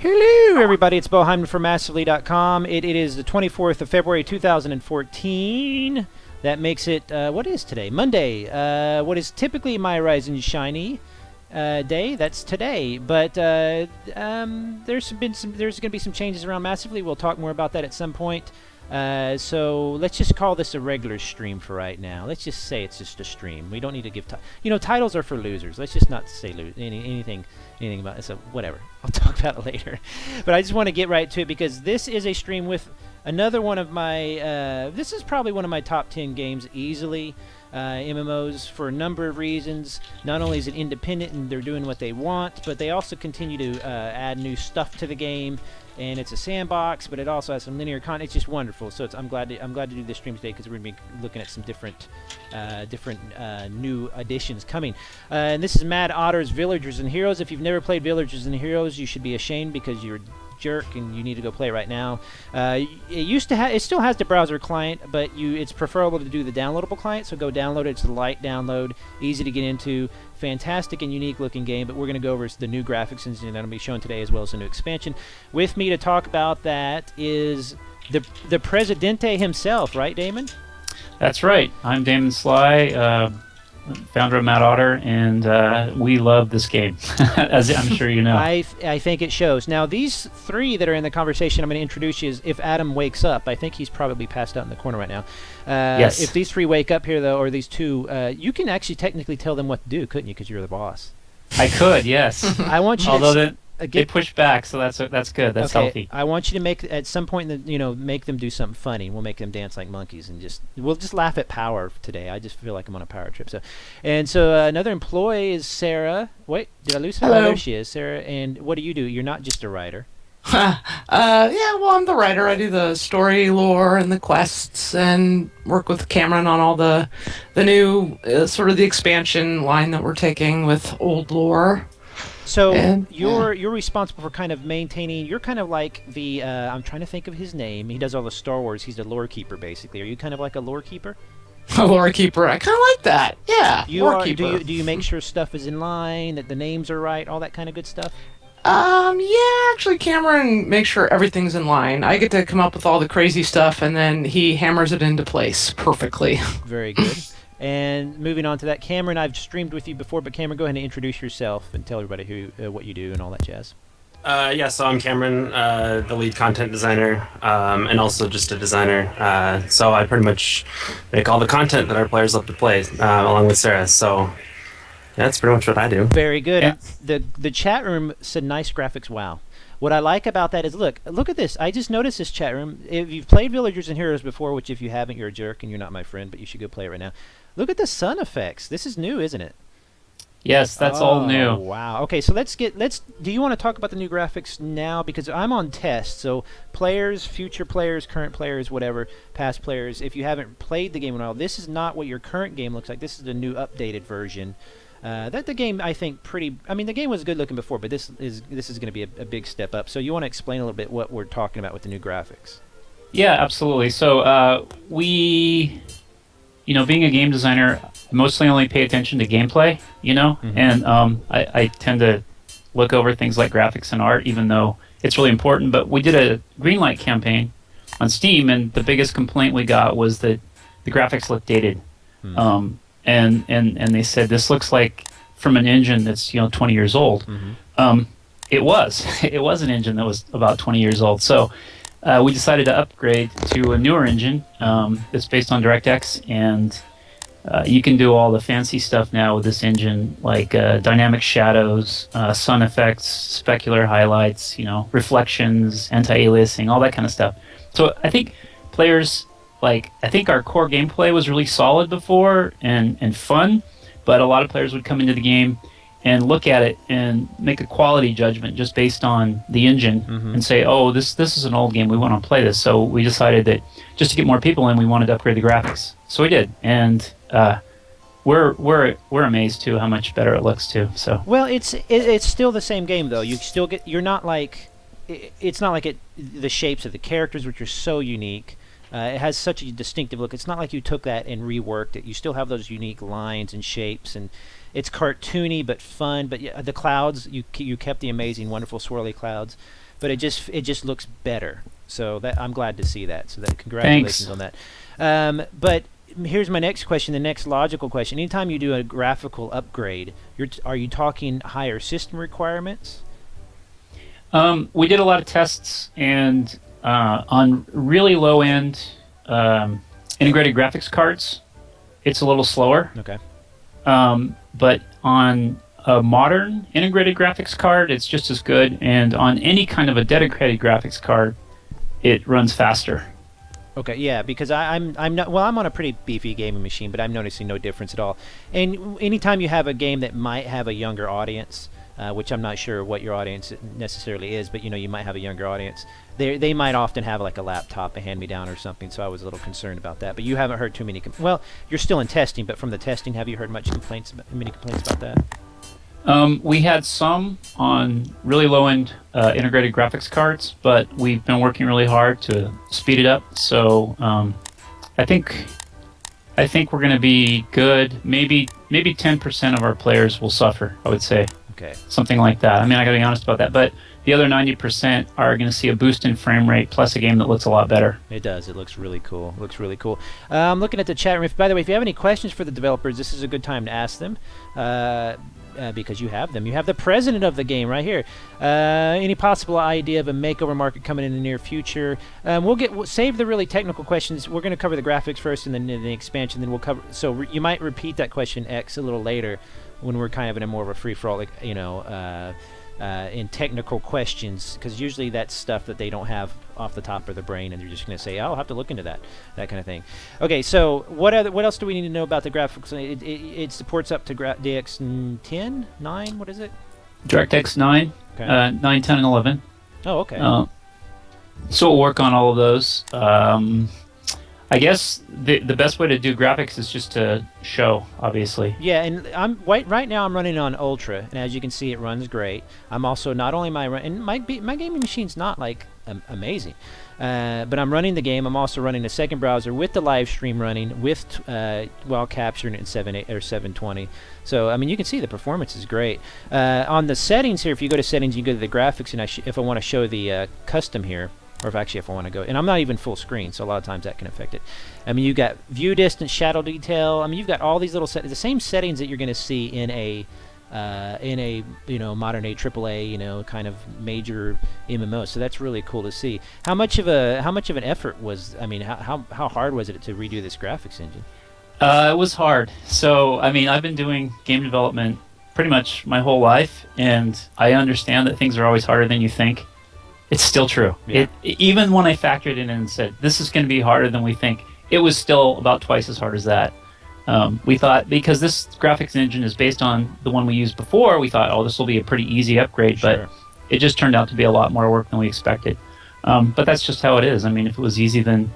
Hello, everybody. It's Bo Hyman from Massively.com. It is the 24th of February, 2014. That makes it, what is today? Monday. What is typically my Rise and Shiny day. That's today. But there's going to be some changes around Massively. We'll talk more about that at some point. So let's just call this a regular stream for right now. Let's just say it's just a stream. We don't need to give titles are for losers. Let's just not say anything about it. So whatever. I'll talk about it later. But I just want to get right to it because this is a stream with another one of my this is probably one of my top 10 games easily. MMOs for a number of reasons. Not only is it independent and they're doing what they want, but they also continue to add new stuff to the game. And it's a sandbox, but it also has some linear content. It's just wonderful. So I'm glad to do this stream today because we're going to be looking at some different new additions coming. And this is Mad Otter's Villagers and Heroes. If you've never played Villagers and Heroes, you should be ashamed because you're a jerk and you need to go play it right now. It still has the browser client, but it's preferable to do the downloadable client. So go download it. It's a light download, easy to get into. Fantastic and unique looking game, but we're going to go over the new graphics engine that I'll be showing today as well as the new expansion. With me to talk about that is the Presidente himself, right, Damon? That's right. I'm Damon Sly, founder of Mad Otter, and we love this game, as I'm sure you know. I think it shows. Now, these three that are in the conversation I'm going to introduce you is if Adam wakes up. I think he's probably passed out in the corner right now. Yes. If these three wake up here, though, or these two, you can actually technically tell them what to do, couldn't you, because you're the boss? I could, yes. I want you Although they push back, so that's good. That's okay, healthy. I want you to make at some point make them do something funny. We'll make them dance like monkeys and we'll just laugh at power today. I just feel like I'm on a power trip. So another employee is Sarah. Wait, did I lose her? Hello. Oh, there she is, Sarah. And what do? You're not just a writer. I'm the writer. I do the story lore and the quests and work with Cameron on all the new sort of the expansion line that we're taking with old lore. So you're responsible for kind of maintaining. You're kind of like the I'm trying to think of his name. He does all the Star Wars. He's the lore keeper, basically. Are you kind of like a lore keeper? A lore keeper. I kind of like that. Yeah. Lore keeper. Do you make sure stuff is in line, that the names are right, all that kind of good stuff? Yeah, actually Cameron makes sure everything's in line. I get to come up with all the crazy stuff and then he hammers it into place perfectly. Very good. And moving on to that, Cameron, I've streamed with you before, but Cameron, go ahead and introduce yourself and tell everybody what you do and all that jazz. So I'm Cameron, the lead content designer, and also just a designer. So I pretty much make all the content that our players love to play, along with Sarah. So that's pretty much what I do. Very good. Yeah. The chat room said nice graphics. Wow. What I like about that is look at this. I just noticed this chat room. If you've played Villagers and Heroes before, which if you haven't, you're a jerk and you're not my friend, but you should go play it right now. Look at the sun effects. This is new, isn't it? Yes, that's all new. Wow. Okay, so do you want to talk about the new graphics now? Because I'm on test, so players, future players, current players, whatever, past players, if you haven't played the game in a while, this is not what your current game looks like. This is the new updated version. The game, I think, the game was good looking before, but this is going to be a big step up. So you want to explain a little bit what we're talking about with the new graphics? Yeah, absolutely. So being a game designer, I mostly only pay attention to gameplay, Mm-hmm. and I tend to look over things like graphics and art, even though it's really important. But we did a Greenlight campaign on Steam, and the biggest complaint we got was that the graphics looked dated. Mm-hmm. And they said this looks like from an engine that's 20 years old. Mm-hmm. It was an engine that was about 20 years old. So we decided to upgrade to a newer engine that's based on DirectX, and you can do all the fancy stuff now with this engine, like dynamic shadows, sun effects, specular highlights, reflections, anti-aliasing, all that kind of stuff. So I think players. I think our core gameplay was really solid before and fun, but a lot of players would come into the game and look at it and make a quality judgment just based on the engine and say, oh, this is an old game, we want to play this. So we decided that just to get more people in, we wanted to upgrade the graphics. So we did, and we're amazed too how much better it looks too. So well, it's still the same game though. You're not like it's not like the shapes of the characters, which are so unique. It has such a distinctive look. It's not like you took that and reworked it. You still have those unique lines and shapes, and it's cartoony but fun. But yeah, the clouds, you kept the amazing, wonderful swirly clouds, but it just looks better. So that I'm glad to see that. So that congratulations Thanks. on that. But here's my next question, the next logical question. Anytime you do a graphical upgrade, are you talking higher system requirements? We did a lot of tests, and on really low end integrated graphics cards, it's a little slower. Okay. But on a modern integrated graphics card, it's just as good. And on any kind of a dedicated graphics card, it runs faster. Okay, yeah, because I'm not, well, I'm on a pretty beefy gaming machine, but I'm noticing no difference at all. And anytime you have a game that might have a younger audience, which I'm not sure what your audience necessarily is, but you might have a younger audience. They might often have like a laptop, a hand-me-down or something. So I was a little concerned about that. But you haven't heard too many. Well, you're still in testing, but from the testing, have you heard many complaints about that? We had some on really low-end integrated graphics cards, but we've been working really hard to speed it up. So I think we're going to be good. Maybe 10% of our players will suffer, I would say. Okay. Something like that. I mean, I got to be honest about that. But the other 90% are going to see a boost in frame rate plus a game that looks a lot better. It does. It looks really cool. I'm looking at the chat room. By the way, if you have any questions for the developers, this is a good time to ask them. Because you have them. You have the president of the game right here. Any possible idea of a makeover market coming in the near future? We'll save the really technical questions. We're going to cover the graphics first, and then the expansion. Then we'll cover. So you might repeat that question X a little later, when we're kind of in a more of a free for all, like in technical questions, because usually that's stuff that they don't have off the top of their brain, and they're just going to say, "I'll have to look into that kind of thing." Okay, so what else do we need to know about the graphics? It supports up to DX 10, 9. What is it? DirectX 9, Okay. 9, 10, and 11. Oh, okay. So we'll work on all of those. I guess the best way to do graphics is just to show, obviously. Yeah, and right now I'm running on Ultra, and as you can see, it runs great. I'm also not only my gaming machine's not like amazing, but I'm running the game. I'm also running a second browser with the live stream running while capturing it in 720. So I mean, you can see the performance is great. On the settings here, if you go to settings, you go to the graphics, and if I want to show the custom here. Or if I want to go, and I'm not even full screen, so a lot of times that can affect it. I mean, you got view distance, shadow detail. I mean, you've got all these little the same settings that you're going to see in a modern AAA kind of major MMO. So that's really cool to see. How much of an effort was? I mean, how hard was it to redo this graphics engine? It was hard. So I mean, I've been doing game development pretty much my whole life, and I understand that things are always harder than you think. It's still true. Yeah. Even when I factored in and said, this is going to be harder than we think, it was still about twice as hard as that. We thought, because this graphics engine is based on the one we used before, we thought, oh, this will be a pretty easy upgrade, Sure. but it just turned out to be a lot more work than we expected. But that's just how it is. I mean, if it was easy, then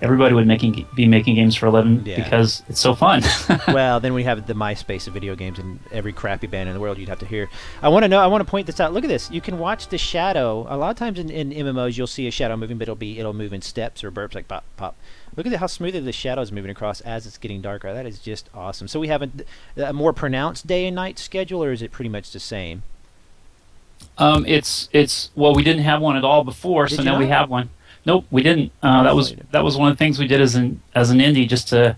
everybody would be making games for a living because it's so fun. Well, then we have the MySpace of video games, and every crappy band in the world you'd have to hear. I want to point this out. Look at this. You can watch the shadow. A lot of times in MMOs, you'll see a shadow moving, but it'll move in steps or burps, like pop, pop. Look at how smoothly the shadow is moving across as it's getting darker. That is just awesome. So we have a more pronounced day and night schedule, or is it pretty much the same? Well, we didn't have one at all before, so now we have one. Nope, we didn't. That was one of the things we did as an indie, just to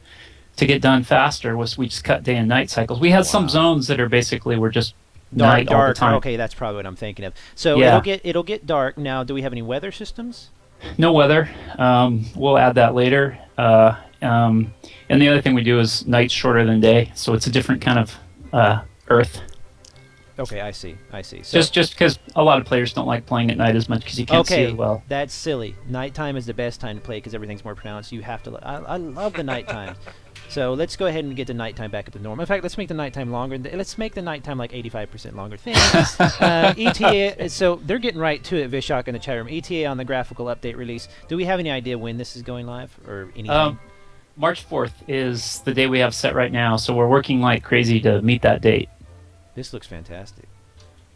get done faster. Was we just cut day and night cycles. We had some zones that are basically were just night all the time. Okay, that's probably what I'm thinking of. So it'll get dark. Now, do we have any weather systems? No weather. We'll add that later. And the other thing we do is night's shorter than day, so it's a different kind of Earth. Okay, I see. So just because a lot of players don't like playing at night as much because you can't see as well. That's silly. Nighttime is the best time to play because everything's more pronounced. You have to. I love the nighttime. So let's go ahead and get the nighttime back up to normal. In fact, let's make the nighttime longer. Let's make the nighttime like 85% longer. Thanks. ETA. So they're getting right to it. Vishak in the chat room. ETA on the graphical update release. Do we have any idea when this is going live or anything? March 4th is the day we have set right now. So we're working like crazy to meet that date. This looks fantastic.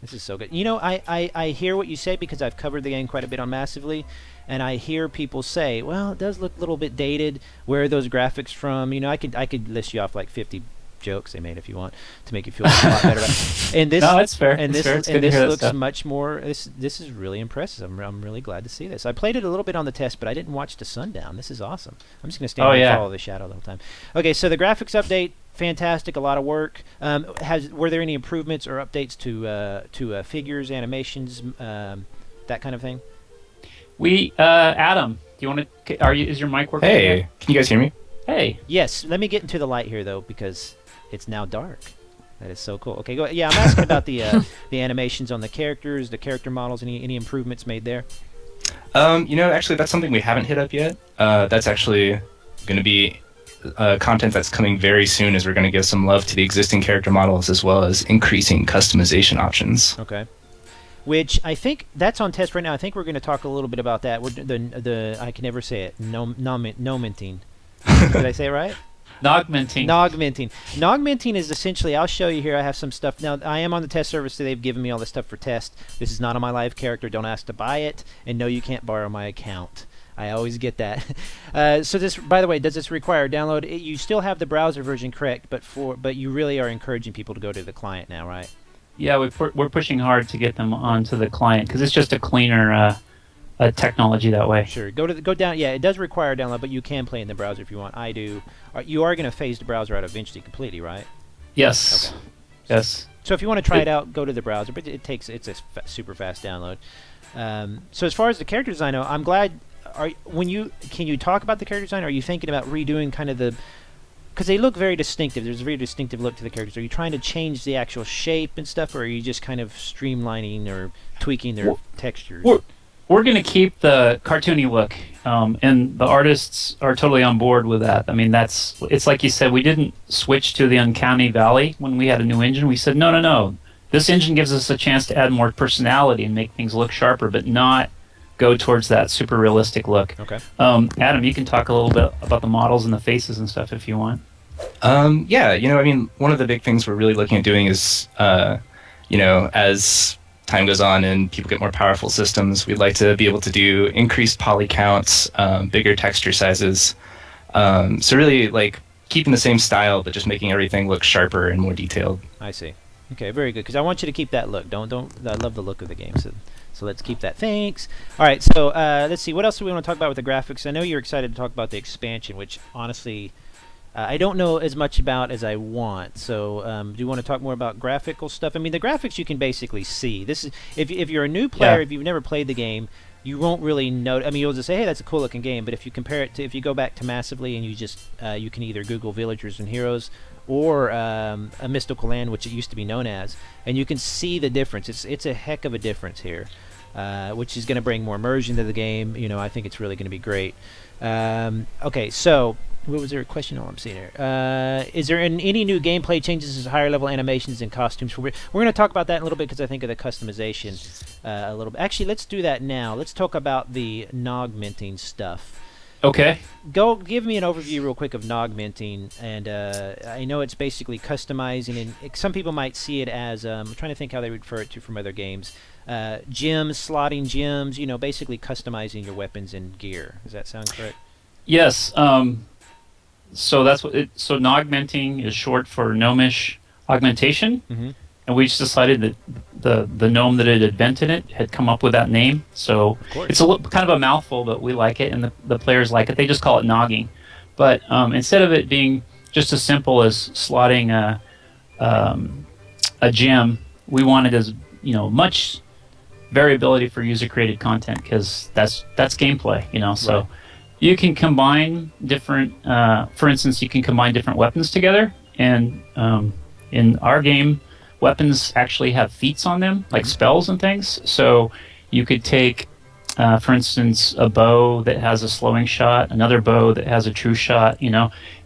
This is so good. You know, I hear what you say because I've covered the game quite a bit on Massively, and I hear people say, well, it does look a little bit dated. Where are those graphics from? You know, I could list you off like 50 jokes they made if you want to make you feel a lot better about it. And this, No, it's fair. and It's this, fair. It's and good to this hear that looks stuff. much more. This is really impressive. I'm really glad to see this. I played it a little bit on the test, but I didn't watch the sundown. This is awesome. I'm just gonna stand Oh, here and yeah. follow the shadow the whole time. Okay, so the graphics update, fantastic. A lot of work. Were there any improvements or updates to figures, animations, that kind of thing? Adam, do you want to? Is your mic working? Hey, can you guys hear me? Hey. Yes. Let me get into the light here though, because it's now dark. That is so cool. Okay, go. Yeah, I'm asking about the animations on the characters, the character models. Any improvements made there? Actually, that's something we haven't hit up yet. That's actually going to be content that's coming very soon, as we're going to give some love to the existing character models as well as increasing customization options. Okay. Which I think that's on test right now. I think we're going to talk a little bit about that. The I can never say it. Nomenting. Did I say it right? Nogmenting. Nogmenting. Nogmenting is essentially, I'll show you here. I have some stuff. Now, I am on the test server, so they've given me all this stuff for test. This is not on my live character. Don't ask to buy it. And no, you can't borrow my account. I always get that. So this, by the way, does this require download? You still have the browser version correct, but you really are encouraging people to go to the client now, right? Yeah, we're pushing hard to get them onto the client because it's just a cleaner technology that way. Sure. Go down. Yeah, it does require download, but you can play in the browser if you want. I do. You are going to phase the browser out eventually completely, right? Yes. Okay. Yes. So if you want to try it out, go to the browser, but it's a super fast download. So as far as the character design, I'm glad. Can you talk about the character design? Are you thinking about redoing kind of the? Because they look very distinctive. There's a very distinctive look to the characters. Are you trying to change the actual shape and stuff, or are you just kind of streamlining or tweaking their textures? We're going to keep the cartoony look, and the artists are totally on board with that. I mean, it's like you said, we didn't switch to the Uncanny Valley when we had a new engine. We said, no. This engine gives us a chance to add more personality and make things look sharper, but not go towards that super realistic look. Okay. Adam, you can talk a little bit about the models and the faces and stuff if you want. One of the big things we're really looking at doing is, as time goes on and people get more powerful systems, we'd like to be able to do increased poly counts, bigger texture sizes. So really, like, keeping the same style, but just making everything look sharper and more detailed. I see. Okay, very good. Because I want you to keep that look. Don't. I love the look of the game. So let's keep that. Thanks. All right. So let's see. What else do we want to talk about with the graphics? I know you're excited to talk about the expansion, which honestly, I don't know as much about as I want. So do you want to talk more about graphical stuff? I mean, the graphics you can basically see. This is if you're a new player, if you've never played the game, you won't really know. I mean, you'll just say, "Hey, that's a cool looking game." But if you compare it to, if you go back to Massively and you just you can either Google Villagers and Heroes or A Mystical Land, which it used to be known as, and you can see the difference. It's a heck of a difference here, which is going to bring more immersion to the game. You know, I think it's really going to be great. Okay, so what was there a question? Oh, I'm seeing here. Is there any new gameplay changes as higher level animations and costumes? We're going to talk about that in a little bit because I think of the customization a little bit. Actually, let's do that now. Let's talk about the Nogmenting stuff. Okay. Go give me an overview real quick of Nogmenting, and I know it's basically customizing, and some people might see it as I'm trying to think how they refer it to from other games. Gems, slotting gems, basically customizing your weapons and gear. Does that sound correct? Yes. So that's what. So Nogmenting is short for gnomish augmentation, and we just decided that the gnome that had invented it had come up with that name. So it's kind of a mouthful, but we like it, and the players like it. They just call it nogging. But instead of it being just as simple as slotting a gem, we wanted as much variability for user-created content because that's gameplay. So. Right. You can combine different, for instance, you can combine different weapons together, and in our game, weapons actually have feats on them, like spells and things. So you could take, for instance, a bow that has a slowing shot, another bow that has a true shot,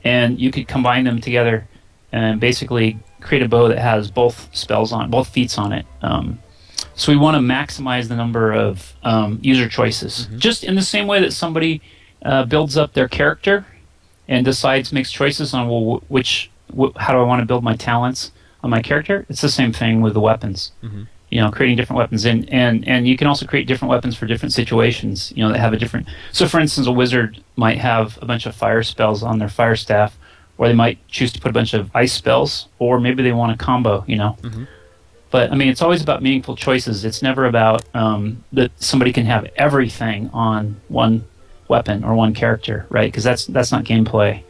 and you could combine them together and basically create a bow that has both spells on, both feats on it. So we want to maximize the number of user choices, just in the same way that somebody builds up their character and makes choices on how do I want to build my talents on my character. It's the same thing with the weapons. Creating different weapons, and you can also create different weapons for different situations. That have a different. So, for instance, a wizard might have a bunch of fire spells on their fire staff, or they might choose to put a bunch of ice spells, or maybe they want a combo, But I mean, it's always about meaningful choices. It's never about that somebody can have everything on one weapon or one character, right? Because that's not gameplay.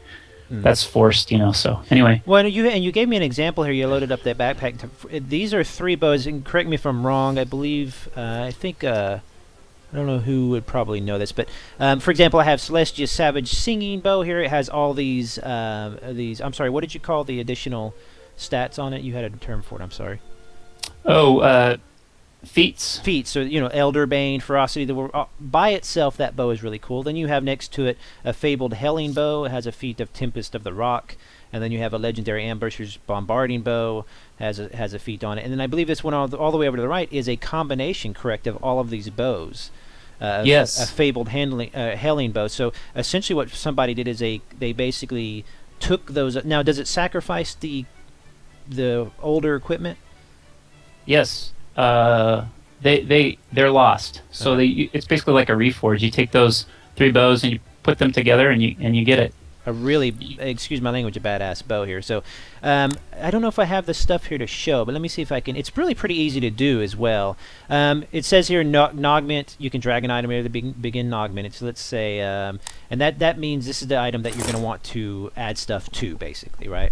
That's forced, So anyway. Well, you gave me an example here. You loaded up that backpack. These are 3 bows. And correct me if I'm wrong. I believe I think I don't know who would probably know this, but for example, I have Celestia Savage Singing Bow here. It has all these. I'm sorry. What did you call the additional stats on it? You had a term for it. I'm sorry. Oh, feats. Feats. So Elder Bane, Ferocity. By itself, that bow is really cool. Then you have next to it a Fabled Helling Bow. It has a feat of Tempest of the Rock. And then you have a Legendary Ambusher's Bombarding Bow, has a feat on it. And then I believe this one all the way over to the right is a combination, correct, of all of these bows. Yes. A Fabled Helling Bow. So essentially what somebody did is they basically took those. Now, does it sacrifice the older equipment? Yes. They're lost. So it's basically like a reforge. You take those 3 bows and you put them together and you get it. A really, excuse my language, a badass bow here. So I don't know if I have the stuff here to show, but let me see if I can. It's really pretty easy to do as well. It says here Nogment. You can drag an item here to begin Nogment. So let's say, and that means this is the item that you're going to want to add stuff to, basically, right?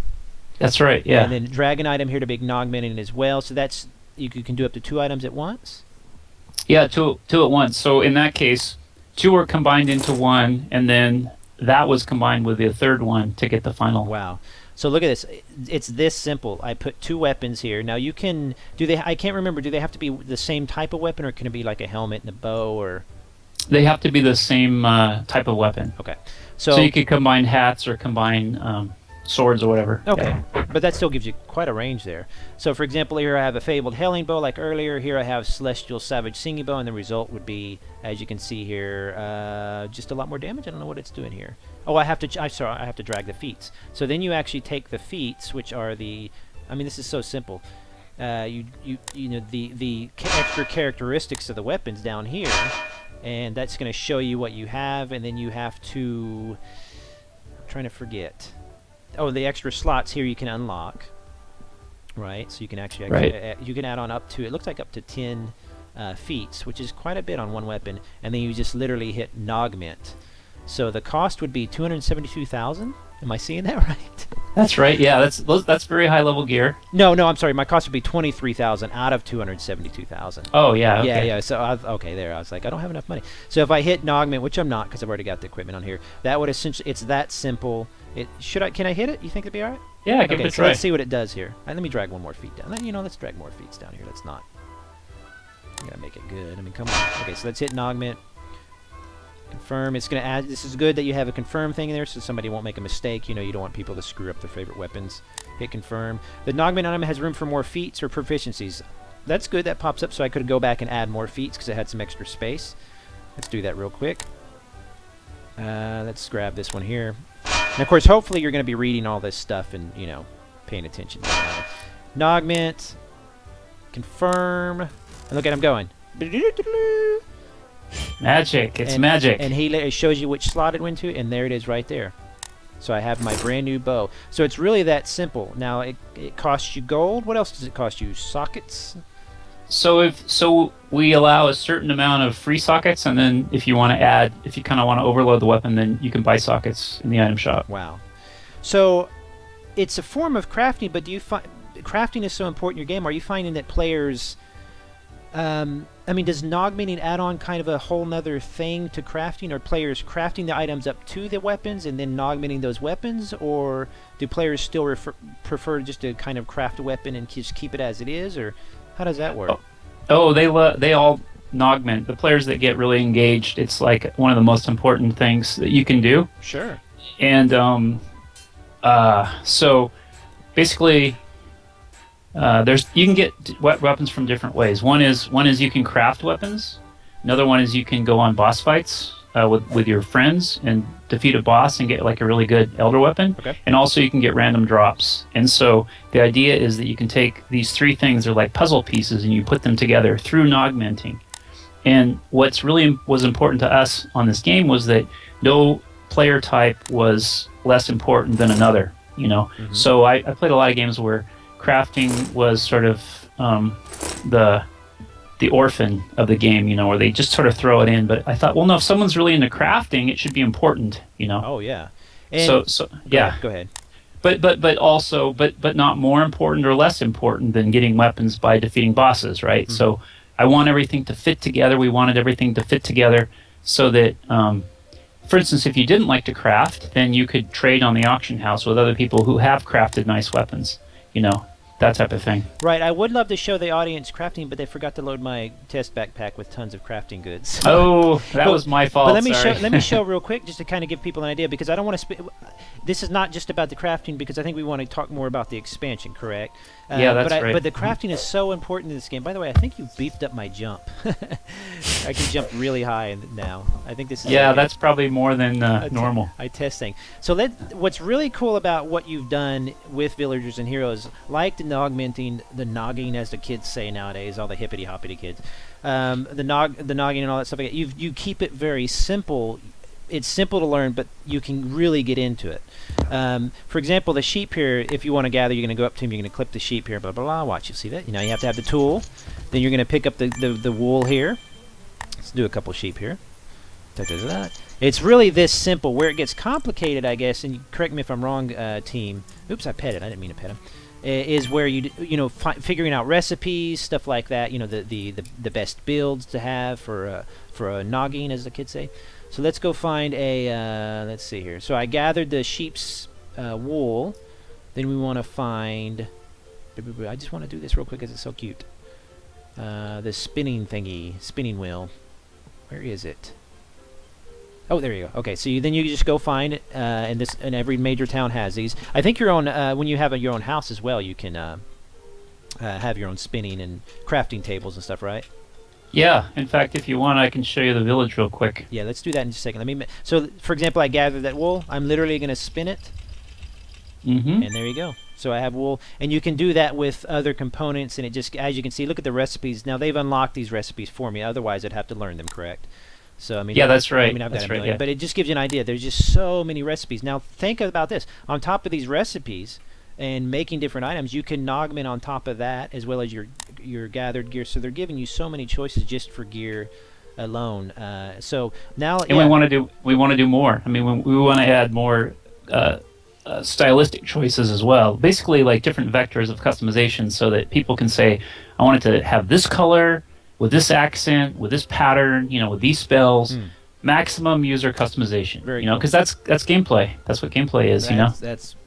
That's right. Yeah. And then drag an item here to begin Nogment as well. So that's you can do up to 2 items at once. Yeah, two at once. So in that case, 2 are combined into 1, and then that was combined with the third one to get the final. Wow. So look at this. It's this simple. I put 2 weapons here. Now you can I can't remember. Do they have to be the same type of weapon, or can it be like a helmet and a bow, or? They have to be the same type of weapon. Okay. So you could combine hats or combine swords or whatever. Okay. Yeah. But that still gives you quite a range there. So for example, here I have a Fabled Helling Bow like earlier. Here I have Celestial Savage Singing Bow, and the result would be, as you can see here, just a lot more damage. I don't know what it's doing here. Oh, I have to drag the feats. So then you actually take the feats, which are this is so simple. The extra characteristics of the weapons down here, and that's going to show you what you have, and then you have to. I'm trying to forget. Oh, the extra slots here you can unlock, right? So you can actually you can add on up to, it looks like up to 10 feats, which is quite a bit on one weapon, and then you just literally hit Nogment. So the cost would be 272,000. Am I seeing that right? That's right. Yeah, that's very high level gear. No, I'm sorry. My cost would be 23,000 out of 272,000. Oh yeah. Okay. Yeah. So I was like, I don't have enough money. So if I hit Nogment, which I'm not because I've already got the equipment on here, that would essentially, it's that simple. Can I hit it? You think it'd be all right? Yeah, give it a try. Let's see what it does here. Let me drag one more feat down. Let's drag more feats down here. Let's not. I gotta make it good. Come on. Okay, so let's hit Nogment. Confirm. It's gonna add. This is good that you have a confirm thing in there, so somebody won't make a mistake. You don't want people to screw up their favorite weapons. Hit confirm. The Nogment item has room for more feats or proficiencies. That's good. That pops up, so I could go back and add more feats because it had some extra space. Let's do that real quick. Let's grab this one here. And of course, hopefully you're going to be reading all this stuff and, paying attention to it. Nogment. Confirm. And look at him going. Magic. It's magic. And it shows you which slot it went to, and there it is right there. So I have my brand new bow. So it's really that simple. Now, it costs you gold. What else does it cost you? Sockets? So we allow a certain amount of free sockets, and then if you want to add, if you kind of want to overload the weapon, then you can buy sockets in the item shop. Wow. So it's a form of crafting, but do you find crafting is so important in your game? Are you finding that players, does Nogmeaning add on kind of a whole nother thing to crafting? Are players crafting the items up to the weapons and then Nogmeaning those weapons, or do players still prefer just to kind of craft a weapon and just keep it as it is, or how does that work? They all Nogment. The players that get really engaged, it's like one of the most important things that you can do. Sure. And so basically, you can get weapons from different ways. One is you can craft weapons. Another one is you can go on boss fights with your friends and defeat a boss and get like a really good elder weapon. Okay. And also you can get random drops. And so the idea is that you can take these 3 things, they're like puzzle pieces, and you put them together through Nogmenting. And what's really was important to us on this game was that no player type was less important than another. you know. So I played a lot of games where crafting was sort of the orphan of the game, you know, where they just sort of throw it in. But I thought, well, no, if someone's really into crafting, it should be important, you know. Oh yeah. And So yeah. Go ahead. But also not more important or less important than getting weapons by defeating bosses, right? So I want everything to fit together. We wanted everything to fit together so that, for instance, if you didn't like to craft, then you could trade on the auction house with other people who have crafted nice weapons, you know, that type of thing. Right. I would love to show the audience crafting, but they forgot to load my test backpack with tons of crafting goods. Oh, that was my fault. But let me sorry. let me show real quick just to kind of give people an idea, because I don't want to. This is not just about the crafting, because I think we want to talk more about the expansion. Correct? Yeah, that's right. But the crafting is so important in this game. By the way, I think you beefed up my jump. I can jump really high now. I think this is. Yeah, that's probably more than normal. I test thing. So what's really cool about what you've done with Villagers and Heroes, like the nogging, as the kids say nowadays, all the hippity hoppity kids, the nogging and all that stuff like that. You keep it very simple. It's simple to learn, but you can really get into it. For example, the sheep here, if you want to gather, you're going to go up to him, you're going to clip the sheep here, blah, blah, blah. Watch, you see that? You know, you have to have the tool. Then you're going to pick up the wool here. Let's do a couple sheep here. It's really this simple. Where it gets complicated, I guess, and you correct me if I'm wrong, team. Oops, I petted. I didn't mean to pet him. Is where you know, figuring out recipes, stuff like that. You know, the best builds to have for a noggin, as the kids say. So let's go find a, let's see here. So I gathered the sheep's wool. Then we want to find, I just want to do this real quick because it's so cute. The spinning wheel. Where is it? Oh, there you go. Okay, so then you just go find it, and every major town has these. I think your own, when you have your own house as well, you can have your own spinning and crafting tables and stuff, right? Yeah, in fact, if you want, I can show you the village real quick. Yeah, let's do that in just a second. So, for example, I gathered that wool. I'm literally going to spin it, and there you go. So I have wool, and you can do that with other components, and it just, as you can see, look at the recipes. Now, they've unlocked these recipes for me. Otherwise, I'd have to learn them, correct? So, I mean, yeah, that's right. I mean, I've got that's a million, right, yeah. but it just gives you an idea. There's just so many recipes. Now, think about this. On top of these recipes and making different items, you can Nogmin on top of that, as well as your gathered gear. So they're giving you so many choices just for gear alone. So now, and we want to do more. I mean, we want to add more stylistic choices as well. Basically, like different vectors of customization, so that people can say, I want it to have this color, with this accent, with this pattern, you know, with these spells. Maximum user customization. Very you know, cool. because that's gameplay. That's what gameplay is. You know.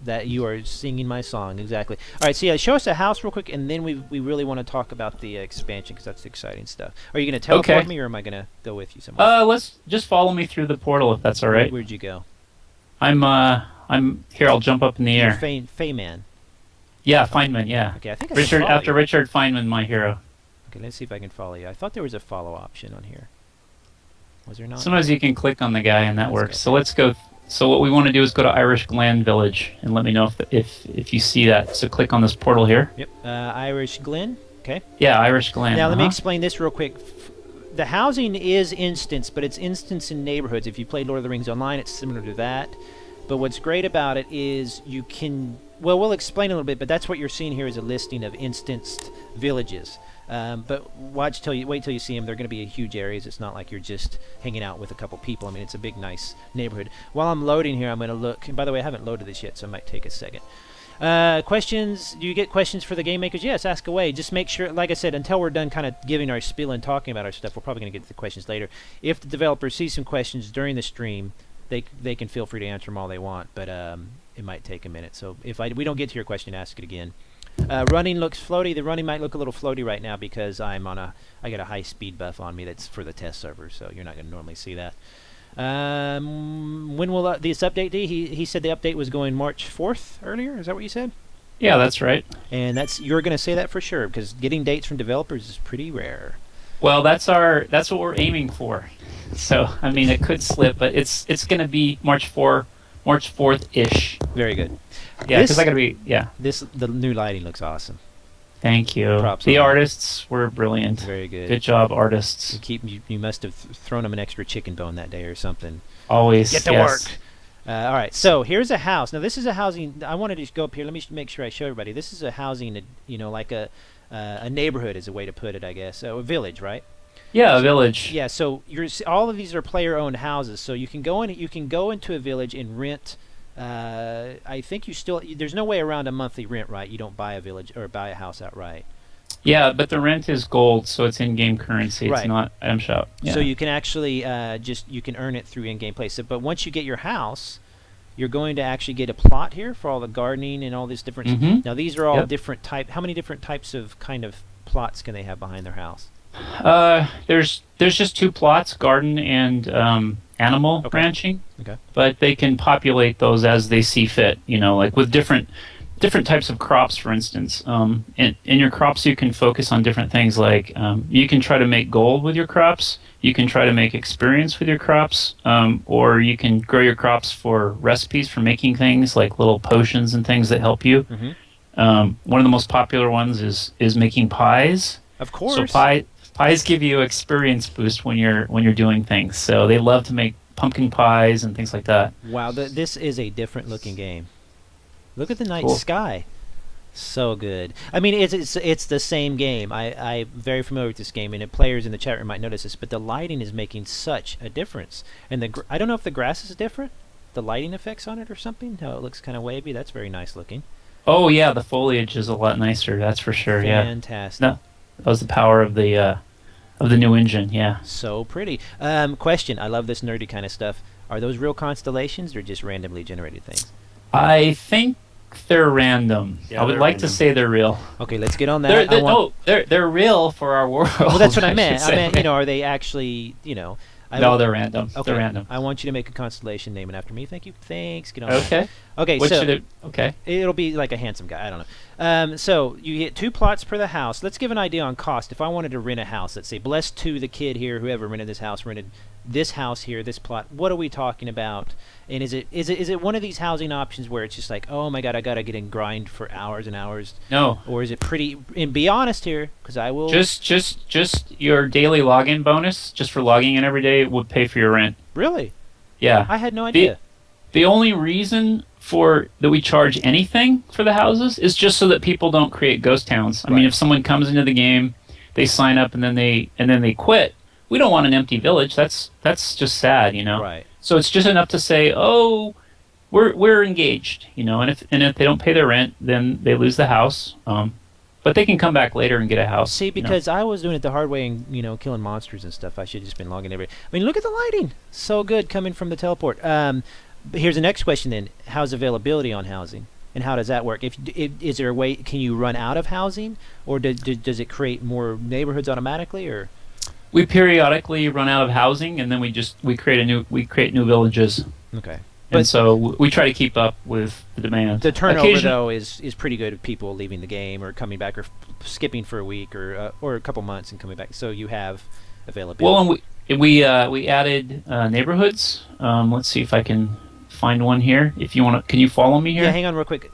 That you are singing my song exactly. All right, so yeah, show us a house real quick, and then we really want to talk about the expansion, because that's the exciting stuff. Are you going to teleport me, or am I going to go with you somewhere? Let's just follow me through the portal if that's all right. Where'd you go? I'm here. I'll jump up in the air. Feynman. Yeah, Feynman. Yeah. Okay, I think I Richard can follow after you. Richard Feynman, my hero. Okay, let's see if I can follow you. I thought there was a follow option on here. Was there not? Sometimes you can click on the guy and that Let's works. go. So let's go. So what we want to do is go to Irish Glen Village and let me know if you see that. So click on this portal here. Yep. Irish Glen. Okay. Yeah, Irish Glen. Now let me explain this real quick. The housing is instance, but it's instance in neighborhoods. If you play Lord of the Rings Online, it's similar to that. But what's great about it is you can. Well, we'll explain a little bit, but that's what you're seeing here is a listing of instanced villages. But wait till you see them. They're going to be huge areas. It's not like you're just hanging out with a couple people. I mean, it's a big, nice neighborhood. While I'm loading here, I'm going to look. And by the way, I haven't loaded this yet, so it might take a second. Questions? Do you get questions for the game makers? Yes, ask away. Just make sure, like I said, until we're done kind of giving our spiel and talking about our stuff, we're probably going to get to the questions later. If the developer sees some questions during the stream, they can feel free to answer them all they want, but it might take a minute. So if we don't get to your question, ask it again. Running looks floaty. The running might look a little floaty right now because I got a high speed buff on me that's for the test server, so you're not going to normally see that. When will this update be? He said the update was going March 4th earlier. Is that what you said? Yeah, that's right. And you're going to say that for sure, because getting dates from developers is pretty rare. Well, that's what we're aiming for. So I mean, it could slip, but it's going to be March 4th ish. Very good. Yeah, because I got to be The new lighting looks awesome. Thank you. Props the on that. artists were brilliant. Very good. Good job, artists. You must have thrown them an extra chicken bone that day or something. Always. Get to yes. work. All right, so here's a house. Now this is a housing. I wanted to just go up here. Let me make sure I show everybody. This is a housing, like a neighborhood is a way to put it, I guess. So a village, right? Yeah, a village. Yeah. So all of these are player-owned houses. So you can go in. You can go into a village and rent. I think there's no way around a monthly rent, right? You don't buy a village or buy a house outright. Yeah, but the rent is gold, so it's in-game currency. It's Right. not item shop. Yeah. So you can actually you can earn it through in-game play. So, but once you get your house, you're going to actually get a plot here for all the gardening and all these different. Mhm. Now these are all Yep. different type. How many different types of kind of plots can they have behind their house? There's just 2 plots, garden and animal Okay. ranching. Okay. But they can populate those as they see fit. Like with different types of crops, for instance. In your crops, you can focus on different things. Like you can try to make gold with your crops. You can try to make experience with your crops, or you can grow your crops for recipes for making things like little potions and things that help you. Mhm. One of the most popular ones is making pies. Of course. So pies give you experience boost when you're doing things. So they love to make pumpkin pies and things like that. Wow, this is a different looking game. Look at the night Cool. sky. So good. I mean, it's the same game. I'm very familiar with this game, and players in the chat room might notice this, but the lighting is making such a difference. And I don't know if the grass is different, the lighting effects on it or something, how it looks kind of wavy. That's very nice looking. Oh yeah, the foliage is a lot nicer. That's for sure. Yeah. Fantastic. No, that was the power of the new engine. Yeah. So pretty. Question. I love this nerdy kind of stuff. Are those real constellations or just randomly generated things? I think they're random. Yeah, I would they're like to random. say they're real. Okay, let's get on that. They're real for our world. Well, that's what I should meant. I say. meant, are they actually, No, they're random. Okay. They're random. I want you to make a constellation naming after me. Thank you. Thanks. Get on. Okay. Okay. What So should it? Okay. it'll be like a handsome guy. I don't know. So you get 2 plots per the house. Let's give an idea on cost. If I wanted to rent a house, let's say, blessed to the kid here, whoever rented this house here, this plot. What are we talking about? And is it one of these housing options where it's just like, oh my god, I gotta get in grind for hours and hours, No. or is it pretty? And be honest here, because I will. Just your daily login bonus, just for logging in every day, would pay for your rent. Really, Yeah. I had no idea. The only reason that we charge anything for the houses is just so that people don't create ghost towns. I mean, Right. if someone comes into the game, they sign up and then they quit. We don't want an empty village. That's just sad, Right. So it's just enough to say, oh, we're engaged, and if they don't pay their rent, then they lose the house. But they can come back later and get a house. See, because I was doing it the hard way and killing monsters and stuff. I should have just been logging every. I mean, look at the lighting, so good coming from the teleport. But here's the next question then: how's availability on housing, and how does that work? Is there a way? Can you run out of housing, or does it create more neighborhoods automatically, or? We periodically run out of housing, and then we create new villages. Okay. And so we try to keep up with the demand. The turnover though is pretty good of people leaving the game or coming back or skipping for a week or a couple months and coming back. So you have availability. Well, and we added neighborhoods. Let's see if I can find one here. If you want to, can you follow me here? Yeah, hang on real quick.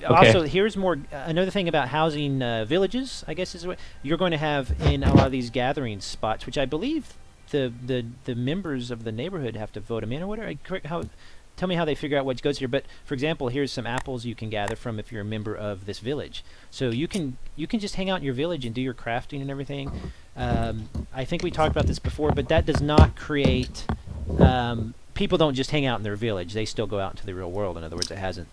Also, here's more. Another thing about housing villages, I guess, is what you're going to have in a lot of these gathering spots, which I believe the members of the neighborhood have to vote them in or whatever. Tell me how they figure out what goes here. But for example, here's some apples you can gather from if you're a member of this village. So you can just hang out in your village and do your crafting and everything. I think we talked about this before, but that does not create. People don't just hang out in their village; they still go out into the real world. In other words, it hasn't.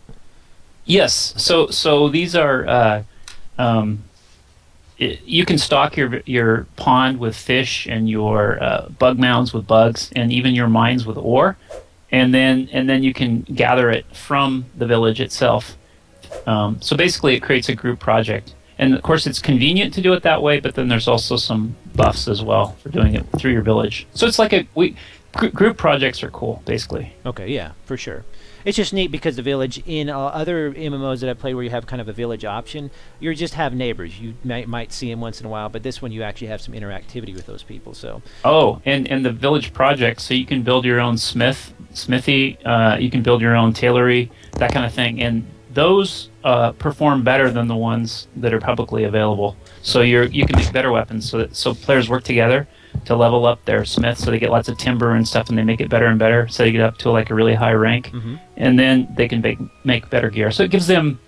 Yes. So these are. You can stock your pond with fish and your bug mounds with bugs and even your mines with ore, and then you can gather it from the village itself. So basically, it creates a group project, and of course, it's convenient to do it that way. But then there's also some buffs as well for doing it through your village. So it's like group projects are cool, basically. Okay, yeah, for sure. It's just neat because the village in other MMOs that I've played where you have kind of a village option, you just have neighbors. You might see them once in a while, but this one you actually have some interactivity with those people. So. Oh, and the village project, so you can build your own smithy, you can build your own tailory, that kind of thing, and those perform better than the ones that are publicly available. So you can make better weapons, so players work together. to level up their smith, so they get lots of timber and stuff, and they make it better and better, so they get up to like a really high rank, and then they can make better gear. So it gives them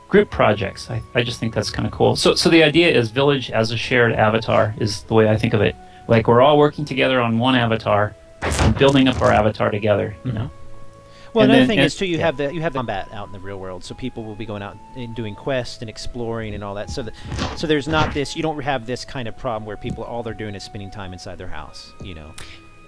group projects. I just think that's kind of cool. So the idea is Village as a shared avatar is the way I think of it. Like we're all working together on one avatar and building up our avatar together, you know. Well, And another then- thing and- is too, you have the combat out in the real world, so people will be going out and doing quests and exploring and all that. So so there's not this. You don't have this kind of problem where people all they're doing is spending time inside their house. You know.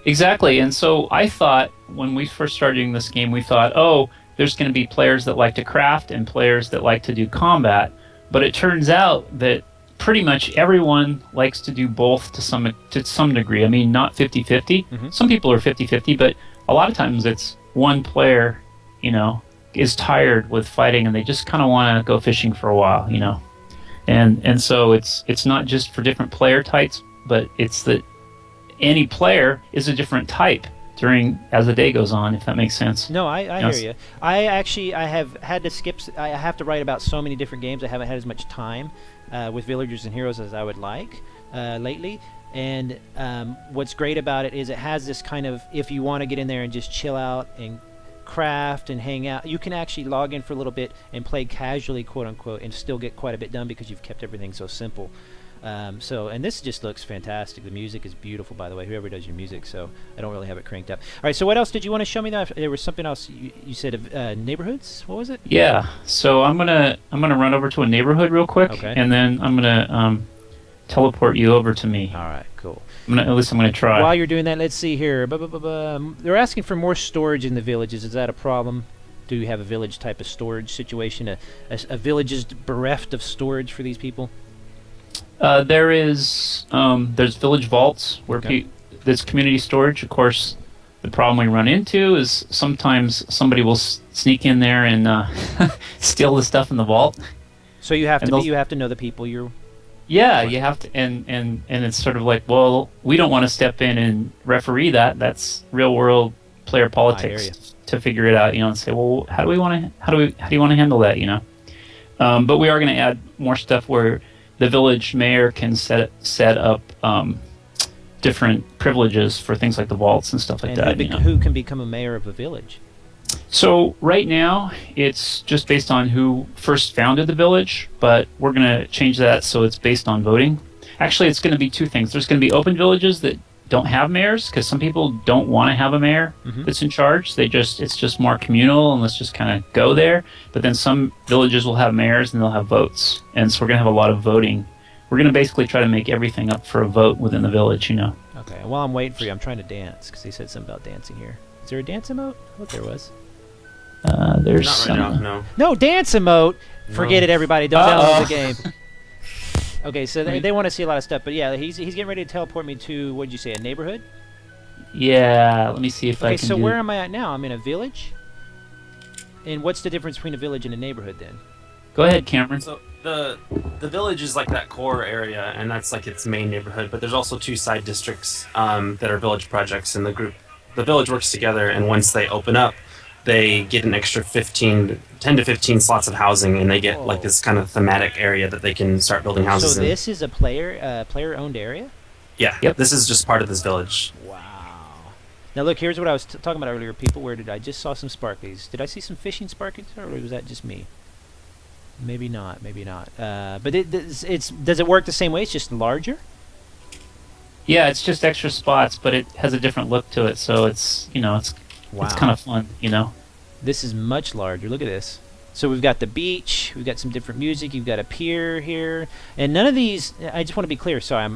Exactly. And so I thought when we first started doing this game, we thought, oh, there's going to be players that like to craft and players that like to do combat. But it turns out that pretty much everyone likes to do both to some degree. I mean, not 50-50. Some people are 50-50, but a lot of times it's one player, you know, is tired with fighting and they just kind of want to go fishing for a while, you know. And so it's not just for different player types, but it's that any player is a different type as the day goes on, if that makes sense. No, I Yes. hear you. I have had to skip. I have to write about so many different games. I haven't had as much time with Villagers and Heroes as I would like lately. And what's great about it is it has this kind of, if you want to get in there and just chill out and craft and hang out, you can actually log in for a little bit and play casually, quote unquote, and still get quite a bit done because you've kept everything so simple. And this just looks fantastic. The music is beautiful, by the way, whoever does your music, so I don't really have it cranked up. All right, so what else did you want to show me? There was something else you said of neighborhoods? What was it? Yeah. So I'm gonna run over to a neighborhood real quick, Okay. and then I'm gonna teleport you over to me. All right, cool. At least I'm gonna try. While you're doing that, let's see here. They're asking for more storage in the villages. Is that a problem? Do you have a village type of storage situation? A village is bereft of storage for these people? There's village vaults where Okay. there's community storage. Of course, the problem we run into is sometimes somebody will sneak in there and steal the stuff in the vault. So you have And to those- you have to know the people you're. Yeah, you have to, and it's sort of like, well, we don't want to step in and referee that. That's real world player hear politics to figure it out, you know, and say, well, how do you want to handle that, you know? But we are going to add more stuff where the village mayor can set up different privileges for things like the vaults and stuff like And that. who, you know? who can become a mayor of a village? So right now, it's just based on who first founded the village, but we're going to change that so it's based on voting. Actually, it's going to be two things. There's going to be open villages that don't have mayors because some people don't want to have a mayor that's in charge. It's just more communal and let's just kind of go there. But then some villages will have mayors and they'll have votes, and so we're going to have a lot of voting. We're going to basically try to make everything up for a vote within the village, you know. Okay. While I'm waiting for you, I'm trying to dance because they said something about dancing here. Is there a dance emote? I thought there was. There's Not some. right now, no. No dance emote. Forget No. it, everybody. Don't Uh-oh. download the game. Okay, so they want to see a lot of stuff, but yeah, he's getting ready to teleport me to, what did you say, a neighborhood? Yeah, let me see if I Okay, can so do where am I at now? I'm in a village. And what's the difference between a village and a neighborhood then? Go ahead, Cameron. So the village is like that core area, and that's like its main neighborhood. But there's also two side districts that are village projects in the group. The village works together, and once they open up, they get an extra 10 to 15 slots of housing, and they get like this kind of thematic area that they can start building houses So in. this is a player-owned area? Yeah, Yep. this is just part of this village. Wow. Now look, here's what I was talking about earlier. People, where did I just saw some sparklies? Did I see some fishing sparklies, or was that just me? Maybe not. Maybe not. But does it work the same way? It's just larger. Yeah, it's just extra spots, but it has a different look to it, so it's it's kind of fun, you know. This is much larger. Look at this. So we've got the beach. We've got some different music. You've got a pier here, and none of these. I just want to be clear. Sorry,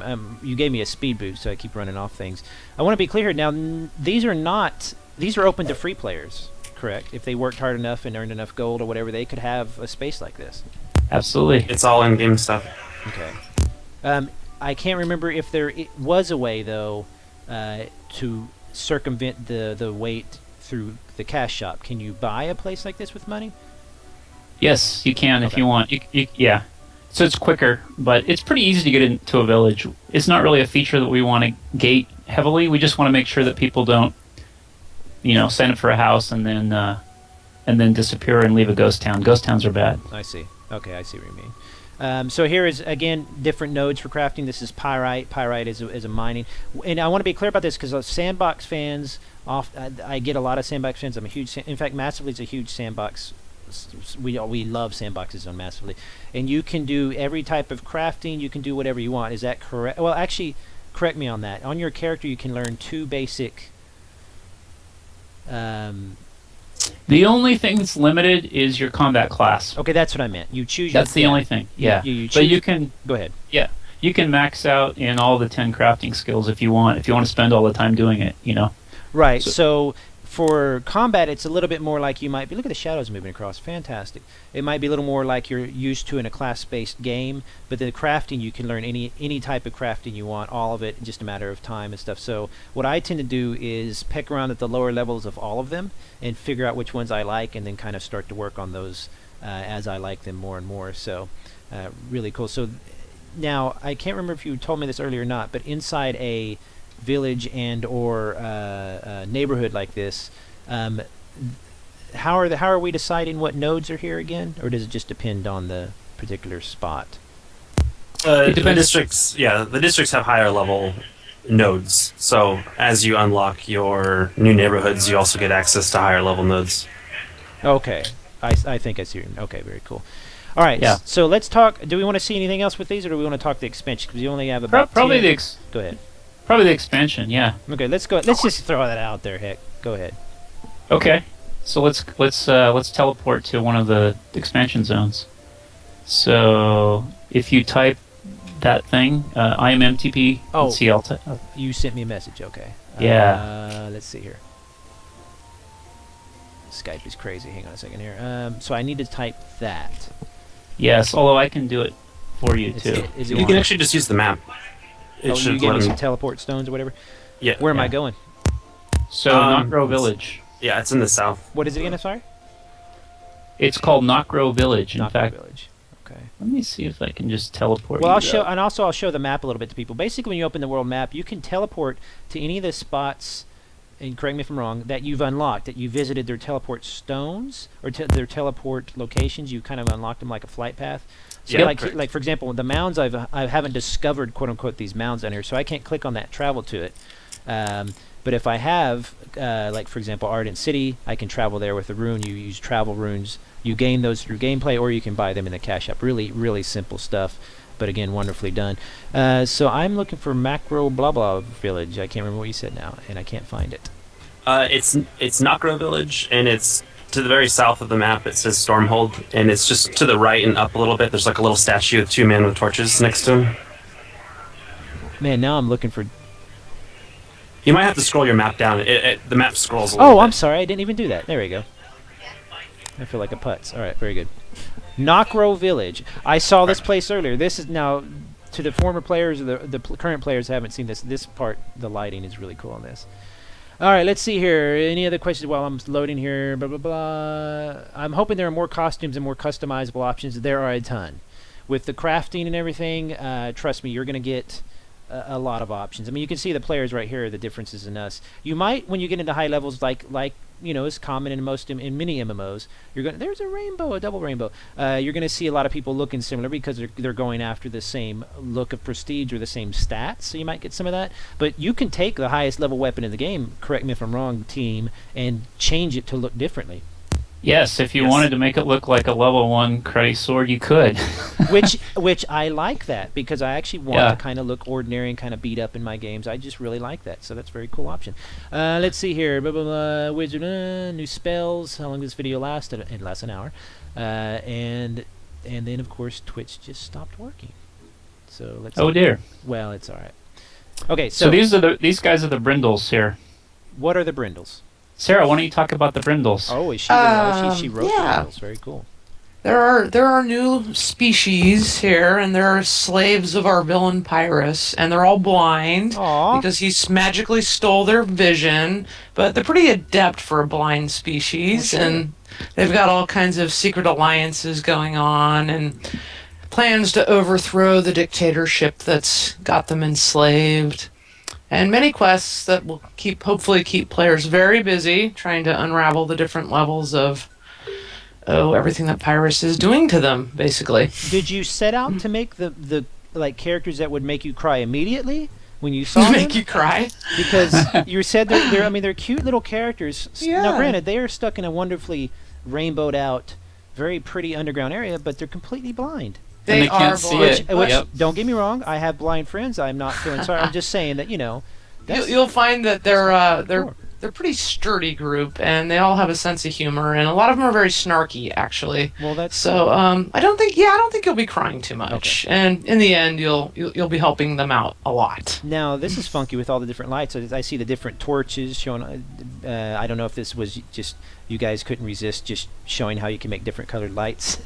you gave me a speed boost, so I keep running off things. I want to be clear here. Now, these are not. These are open to free players, correct? If they worked hard enough and earned enough gold or whatever, they could have a space like this. Absolutely. It's all in-game stuff. Okay. I can't remember if there was a way though to circumvent the wait through the cash shop. Can you buy a place like this with money? Yes, you can if Okay. you want. Yeah. So it's quicker, but it's pretty easy to get into a village. It's not really a feature that we want to gate heavily. We just want to make sure that people don't, sign up for a house and then disappear and leave a ghost town. Ghost towns are bad. I see. Okay, I see what you mean. So here is, again, different nodes for crafting. This is Pyrite. Pyrite is a mining. And I want to be clear about this because sandbox fans, I get a lot of sandbox fans. I'm a huge, in fact, Massively is a huge sandbox. We love sandboxes on Massively. And you can do every type of crafting. You can do whatever you want. Is that correct? Well, actually, correct me on that. On your character, you can learn 2 basic... The only thing that's limited is your combat class. Okay, that's what I meant. You choose. That's the only thing. Yeah, You but you can. Go ahead. Yeah, you can max out in all the 10 crafting skills if you want. If you want to spend all the time doing it, Right. So for combat, it's a little bit more like you might be. Look at the shadows moving across. Fantastic. It might be a little more like you're used to in a class-based game. But the crafting, you can learn any type of crafting you want, all of it, in just a matter of time and stuff. So what I tend to do is peck around at the lower levels of all of them and figure out which ones I like, and then kind of start to work on those as I like them more and more. So really cool. So now I can't remember if you told me this earlier or not, but inside a village and or neighborhood like this, how are we deciding what nodes are here again, or does it just depend on the particular spot? It The depends. districts have higher level nodes. So as you unlock your new neighborhoods, you also get access to higher level nodes. Okay, I think I see. Okay, very cool. All right, Yeah. so let's talk. Do we want to see anything else with these, or do we want to talk the expansion? Because we only have about Probably 10. the Go ahead. probably the expansion. Yeah. Okay, let's go. Let's just throw that out there. Heck, go ahead. Okay. So let's teleport to one of the expansion zones. So if you type that thing, IMMTP, Oh. let's see, You sent me a message. Okay. Yeah. Let's see here. Skype is crazy. Hang on a second here. So I need to type that. yes, although I can do it for you Is too. it- is it You on- can actually just use the map. It Oh, you should gave me let some him. teleport stones or whatever. Yeah. Where am I Yeah. going? So Um, Knockgrow Village. Yeah, it's in the south. What is it again? I'm sorry. It's called Knockgrow Village. In Knockgrow fact, Village. Okay. let me see if I can just teleport. Well, you I'll show, there. and also I'll show the map a little bit to people. Basically, when you open the world map, you can teleport to any of the spots, and correct me if I'm wrong, that you've unlocked, that you visited their teleport stones, or their teleport locations. You kind of unlocked them like a flight path. So Yeah, like, correct. like for example, the mounds, I haven't discovered, quote unquote, these mounds down here, so I can't click on that travel to it. But if I have, like for example, Ardent City, I can travel there with a rune. You use travel runes. You gain those through gameplay, or you can buy them in the cash shop. Really, really simple stuff, but again, wonderfully done. So I'm looking for Macro Blah Blah Village. I can't remember what you said now, and I can't find it. It's Knockgrow Village, and it's to the very south of the map. It says Stormhold, and it's just to the right and up a little bit. There's like a little statue of 2 men with torches next to him. Man, now I'm looking for... You might have to scroll your map down. The map scrolls a little Oh, bit. I'm sorry. I didn't even do that. There we go. I feel like a putz. All right, very good. Knockrow Village. I saw this place earlier. This is now, to the former players or the current players who haven't seen this, this part, the lighting is really cool on this. All right, let's see here. Any other questions while I'm loading here? Blah, blah, blah. I'm hoping there are more costumes and more customizable options. There are a ton. With the crafting and everything, trust me, you're going to get a lot of options. I mean, you can see the players right here, the differences in us. You might, when you get into high levels, like you know, is common in most in many MMOs. There's a rainbow, a double rainbow. You're going to see a lot of people looking similar because they're going after the same look of prestige or the same stats. So you might get some of that. But you can take the highest level weapon in the game. Correct me if I'm wrong, team, and change it to look differently. Yes, if you Yes. wanted to make it look like a level 1 Cruddy sword, you could. which I like that because I actually want Yeah. to kind of look ordinary and kind of beat up in my games. I just really like that, so that's a very cool option. Let's see here. Blah, blah, blah. Wizard, new spells. How long does this video last? It lasts an hour. And then of course Twitch just stopped working. So let's. Oh dear. Well, it's all right. Okay, So these guys are the Brindles here. what are the brindles? Sarah, why don't you talk about the Brindles? Oh, is she? She wrote yeah. the brindles. Very cool. There are new species here, and they're slaves of our villain Pyrrhus, and they're all blind Aw. because he's magically stole their vision. But they're pretty adept for a blind species, and they've got all kinds of secret alliances going on, and plans to overthrow the dictatorship that's got them enslaved. And many quests that will hopefully keep players very busy trying to unravel the different levels of everything that Pyrus is doing to them, basically. Did you set out to make the like characters that would make you cry immediately when you saw them? Make you cry. Because you said they're I mean they're cute little characters. Yeah. Now granted they are stuck in a wonderfully rainbowed out, very pretty underground area, but they're completely blind. they are can't see blind. it. Which Yep. don't get me wrong, I have blind friends. I'm not feeling sorry. I'm just saying that that's You'll find that they're Sure. they're a pretty sturdy group, and they all have a sense of humor, and a lot of them are very snarky, actually. well that's So I don't think you'll be crying too much, and in the end, you'll be helping them out a lot. Now this is funky with all the different lights. I see the different torches showing. I don't know if this was just you guys couldn't resist just showing how you can make different colored lights.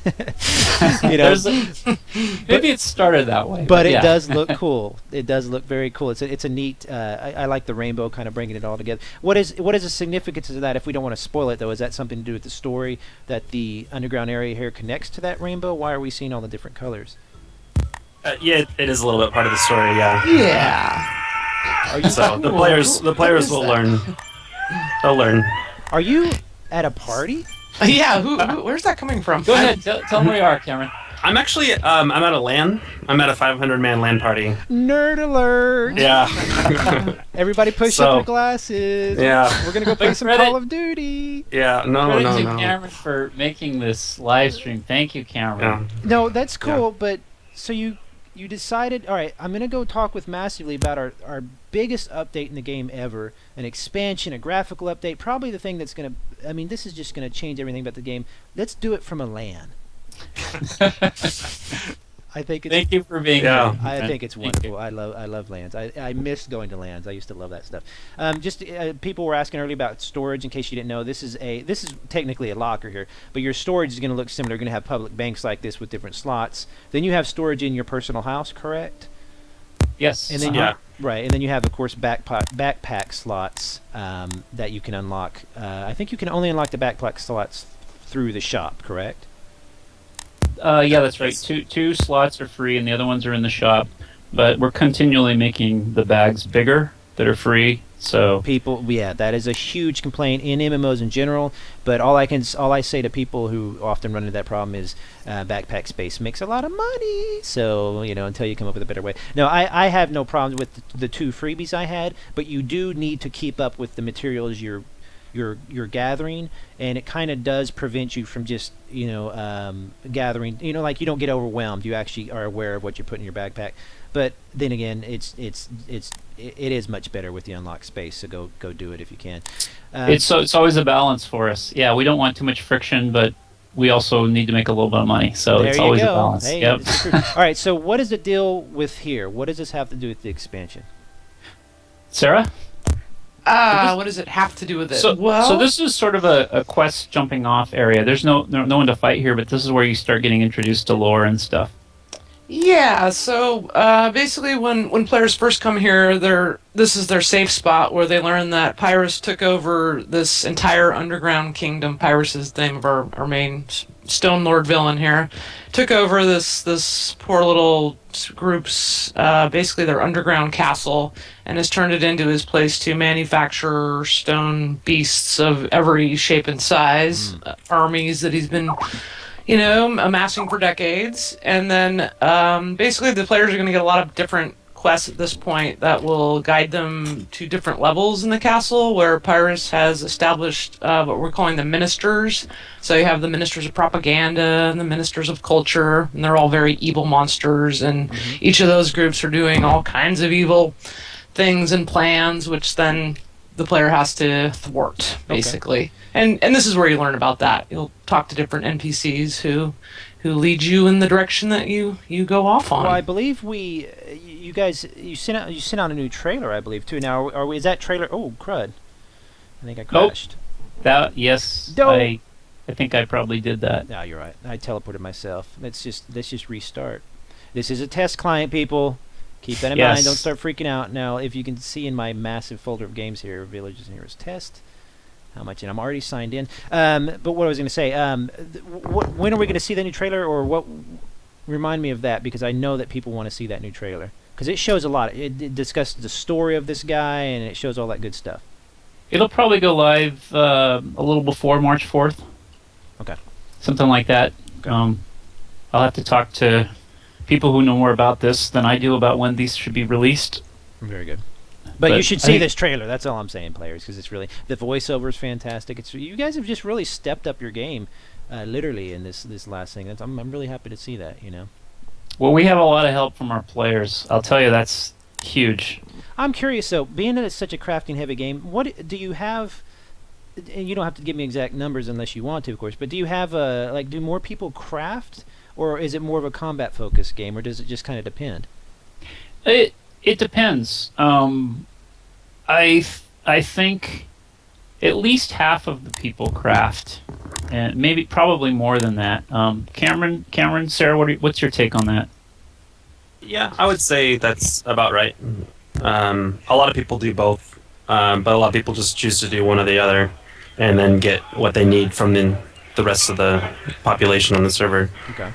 There's maybe it started that way. But it yeah. does look cool. It does look very cool. It's a neat. I like the rainbow kind of bringing it all together. What is the significance of that? If we don't want to spoil it though, is that something to do with the story that the underground area here connects to that rainbow? Why are we seeing all the different colors? Yeah, it is a little bit part of the story. Yeah. Yeah. So the What players is will that? learn. They'll learn. Are you at a party? Yeah. Where's that coming from? Go ahead. Tell them where you are, Cameron. I'm actually I'm at a LAN. I'm at a 500-man LAN party. Nerd alert! Yeah. Everybody push So- up your glasses. Yeah. We're gonna go play some Credit- Call of Duty. Yeah. No. Credit No. to No. Cameron for making this live stream. Thank you, Cameron. Yeah. No, that's cool. But so you decided. All right, I'm gonna go talk with Massively about our biggest update in the game ever, an expansion, a graphical update, probably the thing that's gonna. I mean, this is just gonna change everything about the game. Let's do it from a LAN. I think it's. Thank you for being Yeah. here. I think it's Thank you. wonderful. I love lands. I miss going to lands. I used to love that stuff. Just people were asking earlier about storage. In case you didn't know, this is technically a locker here, but your storage is going to look similar. You're going to have public banks like this with different slots. Then you have storage in your personal house, correct? Yes. And then Yeah. right, and then you have of course backpack slots that you can unlock. I think you can only unlock the backpack slots through the shop, correct? Yeah, that's right. Two slots are free, and the other ones are in the shop. But we're continually making the bags bigger that are free. So People, yeah, that is a huge complaint in MMOs in general. But all I say to people who often run into that problem is backpack space makes a lot of money. So until you come up with a better way. No, I have no problems with the two freebies I had, but you do need to keep up with the materials you're gathering, and it kind of does prevent you from just gathering. Like you don't get overwhelmed. You actually are aware of what you're putting in your backpack. But then again, it is much better with the unlocked space. So go do it if you can. it's always a balance for us. Yeah, we don't want too much friction, but we also need to make a little bit of money. So there it's you always go. a balance. Hey, Yep. it's true. All right. So what is the deal with here? What does this have to do with the expansion? Sarah? What does it have to do with it? So this is sort of a quest jumping off area. There's no one to fight here, but this is where you start getting introduced to lore and stuff. Yeah, so basically when players first come here, this is their safe spot where they learn that Pyrus took over this entire underground kingdom. Pyrus is the name of our main Stone Lord villain here. Took over this poor little group's, basically their underground castle, and has turned it into his place to manufacture stone beasts of every shape and size, armies that he's been amassing for decades. And then basically the players are going to get a lot of different quests at this point that will guide them to different levels in the castle, where Pyrus has established what we're calling the ministers. So you have the ministers of propaganda and the ministers of culture, and they're all very evil monsters, and each of those groups are doing all kinds of evil things and plans, which then the player has to thwart, basically. And this is where you learn about that. You'll talk to different NPCs who lead you in the direction that you go off on. Well, I believe you guys sent out a new trailer, I believe too. Now, is that trailer? Oh, crud! I think I crashed. Yes, Dope. I think I probably did that. No, you're right. I teleported myself. Let's just restart. This is a test client, people. Keep that in mind. Don't start freaking out. Now, if you can see in my massive folder of games here, Villages and Heroes Test, how much? And I'm already signed in. But what I was going to say, when are we going to see the new trailer, or what? Remind me of that, because I know that people want to see that new trailer, because it shows a lot. It discusses the story of this guy, and it shows all that good stuff. It'll probably go live a little before March 4th. Okay. something like that. I'll have to talk to people who know more about this than I do about when these should be released. Very good. But you should I see think- this trailer. That's all I'm saying, players, because it's really the voiceover is fantastic. It's you guys have just really stepped up your game, literally in this last thing. I'm really happy to see that. Well, we have a lot of help from our players. I'll tell you, that's huge. I'm curious though, being that it's such a crafting heavy game, what do you have? And you don't have to give me exact numbers unless you want to, of course. But do you have do more people craft, or is it more of a combat focused game, or does it just kind of depend? It depends. I think at least half of the people craft, and probably more than that. Cameron, Sarah, what's your take on that? Yeah, I would say that's about right. A lot of people do both, but a lot of people just choose to do one or the other, and then get what they need from the rest of the population on the server. Okay.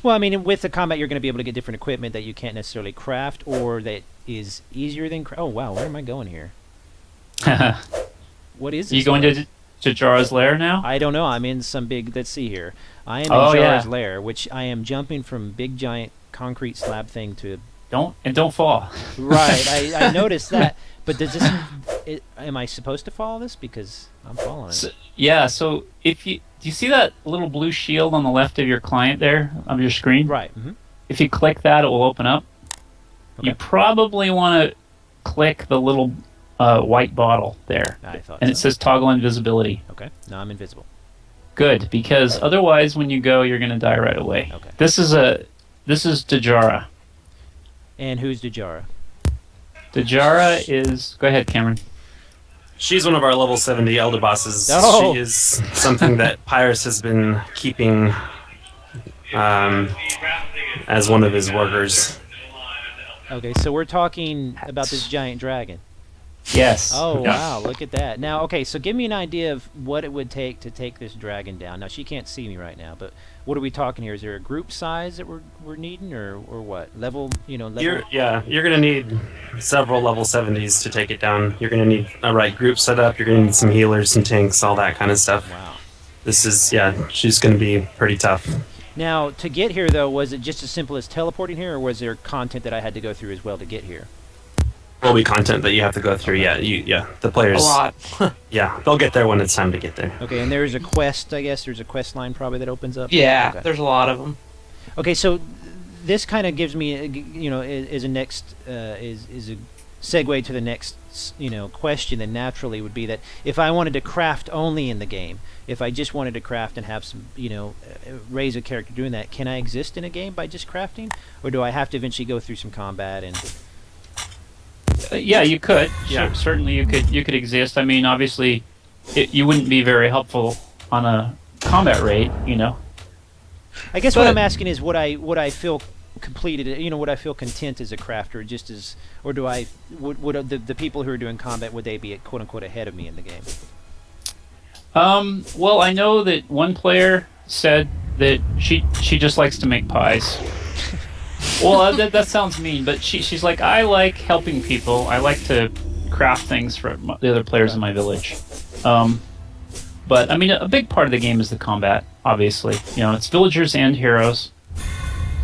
Well, I mean, with the combat, you're going to be able to get different equipment that you can't necessarily craft, or that is easier than. Oh wow, where am I going here? What is this? You going to Jara's lair now? I don't know. I'm in some big. Let's see here. I am Oh, in yeah. Jara's lair, which I am jumping from big giant concrete slab thing to. Don't fall. Right, I noticed that. But does this? Am I supposed to follow this? Because I'm following it. Yeah. So do you see that little blue shield on the left of your client there on your screen? Right. Mm-hmm. If you click that, it will open up. Okay. You probably want to click the little white bottle there, I thought. and it so. says toggle invisibility. Okay. Now I'm invisible. Good, because otherwise, when you go, you're going to die right away. Okay. This is Dejara. And who's Dejara? Dejara is. Go ahead, Cameron. She's one of our level 70 elder bosses. Oh. She is something that Pyrus has been keeping as one of his workers. Okay, so we're talking about this giant dragon. Yes. Oh Yeah. wow, look at that. Now, okay, so give me an idea of what it would take to take this dragon down. Now she can't see me right now, but what are we talking here? Is there a group size that we're needing, or what level? Level. You're gonna need several level 70s to take it down. You're gonna need a right group set up. You're gonna need some healers, some tanks, all that kind of stuff. Wow. She's gonna be pretty tough. Now, to get here though, was it just as simple as teleporting here, or was there content that I had to go through as well to get here? Will be content that you have to go through. The players. A lot. Yeah, they'll get there when it's time to get there. Okay, and there's a quest. I guess there's a quest line probably that opens up. Yeah, Okay. there's a lot of them. Okay, so this kind of gives me, is a next is a segue to the next question. Then naturally would be that if I wanted to craft only in the game, if I just wanted to craft and have some, raise a character doing that, can I exist in a game by just crafting, or do I have to eventually go through some combat and? Yeah, you could. Yeah. Certainly, you could exist. I mean, obviously, you wouldn't be very helpful on a combat rate. I guess what But- I'm asking is, would I feel completed? Would I feel content as a crafter, just as, or do I would the people who are doing combat, would they be quote unquote ahead of me in the game? Well, I know that one player said that she just likes to make pies. Well, that sounds mean, but she's like, I like helping people. I like to craft things for the other players in my village. But I mean, a big part of the game is the combat. Obviously, it's villagers and heroes.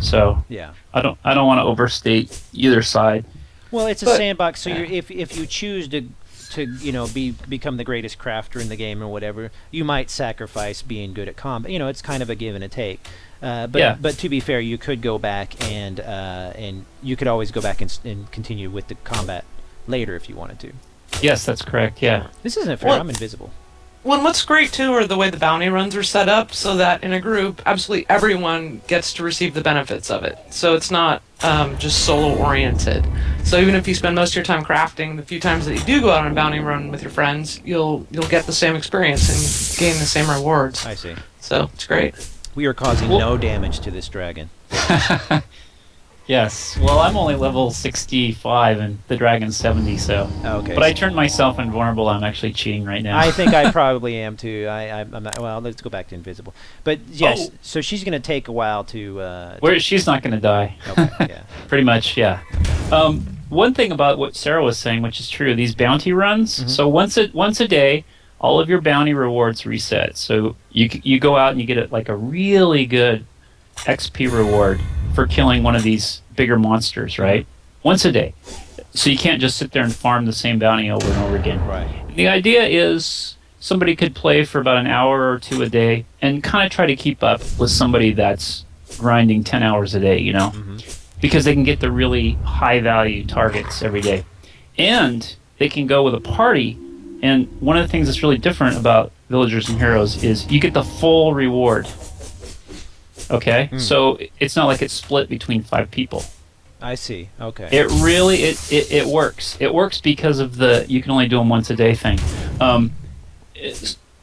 So Yeah. I don't want to overstate either side. Well, it's a But- sandbox, so if you choose to become the greatest crafter in the game or whatever, you might sacrifice being good at combat. It's kind of a give and a take. But Yeah. but to be fair, you could go back and you could always go back and continue with the combat later if you wanted to. Yes, that's correct. Yeah. This isn't fair. Well- I'm invisible. Well, and what's great too are the way the bounty runs are set up, so that in a group, absolutely everyone gets to receive the benefits of it. So it's not just solo oriented. So even if you spend most of your time crafting, the few times that you do go out on a bounty run with your friends, you'll get the same experience and gain the same rewards. I see. So it's great. We are causing Well- no damage to this dragon. Yes. Well, I'm only level 65 and the dragon's 70, so. Okay. But I turned myself invulnerable. I'm actually cheating right now. I think I probably am too. I'm not. Well, let's go back to invisible. But yes, Oh. so she's going to take a while to. She's not going to die. Okay. Yeah. Pretty much, yeah. One thing about what Sarah was saying, which is true, these bounty runs. Mhm. So once a day, all of your bounty rewards reset. So you go out and you get like a really good XP reward for killing one of these bigger monsters, right? Once a day. So you can't just sit there and farm the same bounty over and over again. Right. The idea is somebody could play for about an hour or two a day and kind of try to keep up with somebody that's grinding 10 hours a day, you know, because they can get the really high value targets every day. And they can go with a party. And one of the things that's really different about Villagers and Heroes is you get the full reward. Okay? So it's not like it's split between 5 people. I see. Okay. It really it works. It works because of the you can only do them once a day thing.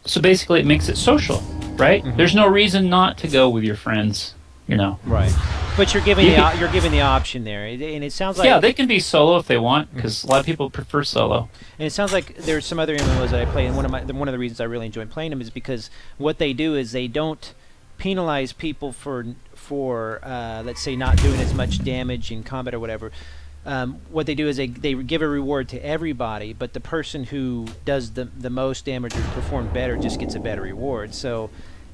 So basically, it makes it social, right? There's no reason not to go with your friends, you know. Right. But you're giving you're giving the option there, and it sounds like Yeah, they can be solo if they want, because a lot of people prefer solo. And it sounds like there's some other MMOs that I play, and one of the reasons I really enjoy playing them is because what they do is they don't penalize people for let's say not doing as much damage in combat or whatever. What they do is they give a reward to everybody, but the person who does the most damage or perform better just gets a better reward. So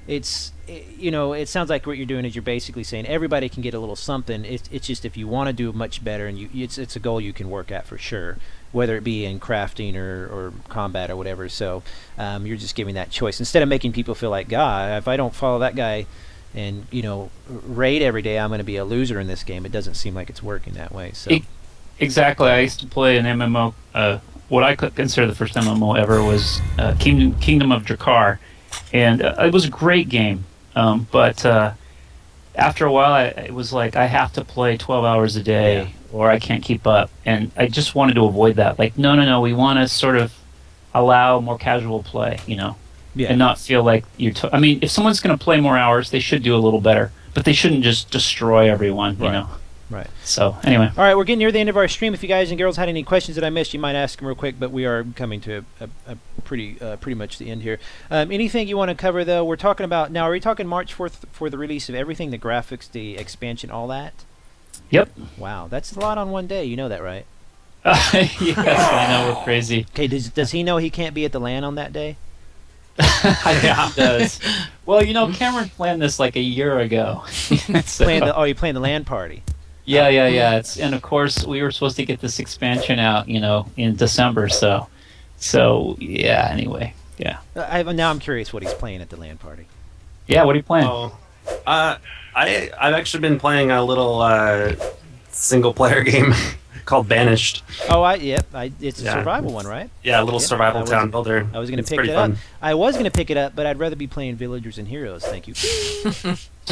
it's it sounds like what you're doing is you're basically saying everybody can get a little something. It's just if you want to do much better, and it's a goal you can work at for sure, whether it be in crafting or combat or whatever. So you're just giving that choice instead of making people feel like, God, if I don't follow that guy and raid every day, I'm going to be a loser in this game. It doesn't seem like it's working that way. So exactly. I used to play an MMO. What I could consider the first MMO ever was Kingdom of Drakkar, and it was a great game. But after a while, it was like I have to play 12 hours a day, or I can't keep up. And I just wanted to avoid that. Like, no, we want to sort of allow more casual play, and not feel like you're. I mean, if someone's going to play more hours, they should do a little better, but they shouldn't just destroy everyone, you know. Right. So anyway. All right, we're getting near the end of our stream. If you guys and girls had any questions that I missed, you might ask them real quick. But we are coming to a pretty much the end here. Anything you want to cover though? We're talking about now. Are we talking March 4th for the release of everything, the graphics, the expansion, all that? Yep. Wow, that's a lot on one day. You know that, right? Yes, I know, we're crazy. Okay, does he know he can't be at the LAN on that day? Yeah, he does. Well, Cameron planned this like a year ago. So, you're playing the LAN party. Yeah. And of course, we were supposed to get this expansion out, in December. So yeah. Anyway, yeah. Now I'm curious what he's playing at the LAN party. Yeah, what are you playing? Oh, I've actually been playing a little single player game called Banished. Oh, it's a survival one, right? Yeah, a little survival town builder. I was going to It's pick pretty it fun. up. I was going to pick it up, but I'd rather be playing Villagers and Heroes. Thank you.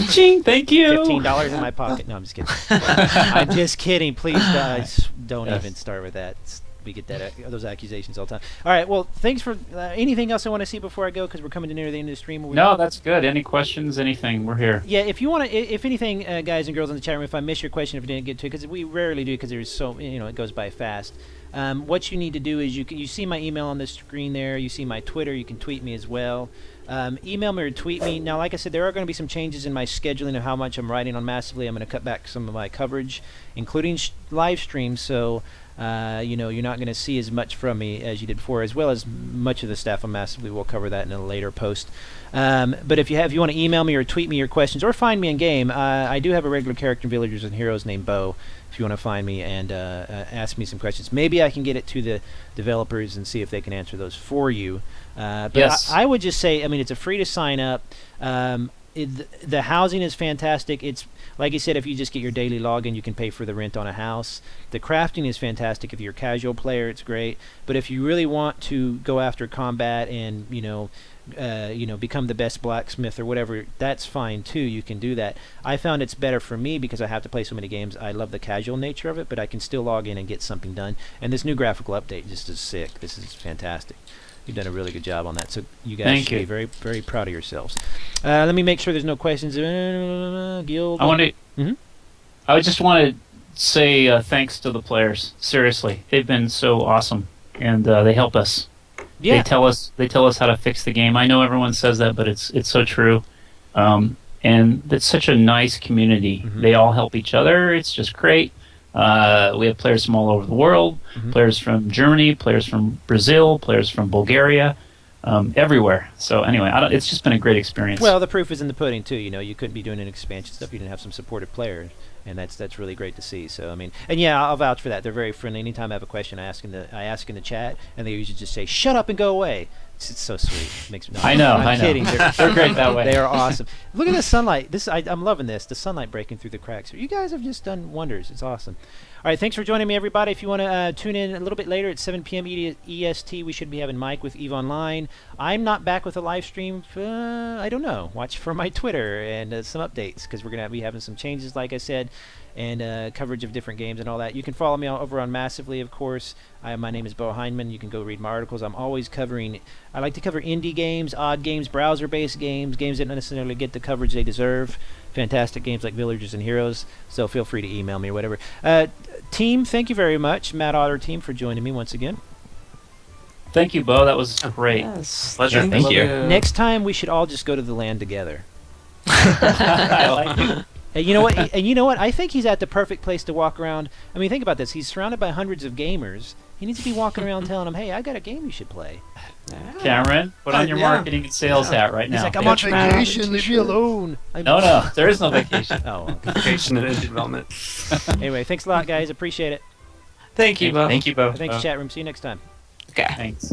Ching, thank you. $15 in my pocket. No, I'm just kidding. I'm just kidding. Please, guys, don't even start with that. We get those accusations all the time. All right. Well, thanks for anything else I want to see before I go, because we're coming to near the end of the stream. No, that's good. Any questions? Anything? We're here. Yeah. If you want to, if anything, guys and girls in the chat room, if I miss your question, if I didn't get to it, because we rarely do, because there's so it goes by fast. What you need to do is you see my email on the screen there. You see my Twitter. You can tweet me as well. Email me or tweet me. Now, like I said, there are going to be some changes in my scheduling of how much I'm writing on Massively. I'm going to cut back some of my coverage, including live streams. So, you're not going to see as much from me as you did before, as well as much of the staff on Massively will cover that in a later post. But if you want to email me or tweet me your questions, or find me in game, I do have a regular character in Villagers and Heroes named Bo. If you want to find me and ask me some questions, maybe I can get it to the developers and see if they can answer those for you. But yes. I would just say, it's a free to sign up. The housing is fantastic. It's like you said, if you just get your daily login, you can pay for the rent on a house. The crafting is fantastic. If you're a casual player, it's great. But if you really want to go after combat and become the best blacksmith or whatever, that's fine too. You can do that. I found it's better for me because I have to play so many games. I love the casual nature of it, but I can still log in and get something done. And this new graphical update just is sick. This is fantastic. You've done a really good job on that. So you guys should be very, very proud of yourselves. Let me make sure there's no questions. Guild. I just want to say thanks to the players. Seriously, they've been so awesome, and they help us. Yeah. They tell us how to fix the game. I know everyone says that, but it's so true. And it's such a nice community. They all help each other. It's just great. We have players from all over the world, players from Germany, players from Brazil, players from Bulgaria. everywhere. So anyway, it's just been a great experience. Well, the proof is in the pudding too. You couldn't be doing an expansion stuff if you didn't have some supportive players, and that's really great to see. So I mean, and yeah, I'll vouch for that. They're very friendly. Anytime I have a question, I ask in the chat, and they usually just say, "Shut up and go away." It's so sweet. It makes me. No, I know. I'm kidding. They're great that way. They are awesome. Look at the sunlight. I'm loving this. The sunlight breaking through the cracks. You guys have just done wonders. It's awesome. All right, thanks for joining me, everybody. If you want to tune in a little bit later at 7 p.m. EST, we should be having Mike with EVE Online. I'm not back with a live stream. I don't know. Watch for my Twitter and some updates, because we're going to be having some changes, like I said, and coverage of different games and all that. You can follow me over on Massively, of course. My name is Bo Hindman. You can go read my articles. I'm always covering. I like to cover indie games, odd games, browser-based games that don't necessarily get the coverage they deserve. Fantastic games like Villagers and Heroes. So feel free to email me or whatever. Team, thank you very much, Matt Otter team, for joining me once again. Thank you, Bo. That was great. Yes. Pleasure. Yeah, thank you. Next time, we should all just go to the LAN together. I like it. And you know what? And you know what? I think he's at the perfect place to walk around. I mean, think about this. He's surrounded by hundreds of gamers. He needs to be walking around telling them, "Hey, I got a game you should play." Cameron, put on your Yeah. marketing and sales hat right now. He's like, "I'm on vacation. Leave me alone." No, there is no vacation. Oh. Okay. Education and development. Anyway, thanks a lot, guys. Appreciate it. Thank you, Bo. Thank you, Bo. Thanks, chat room. See you next time. Okay. Thanks.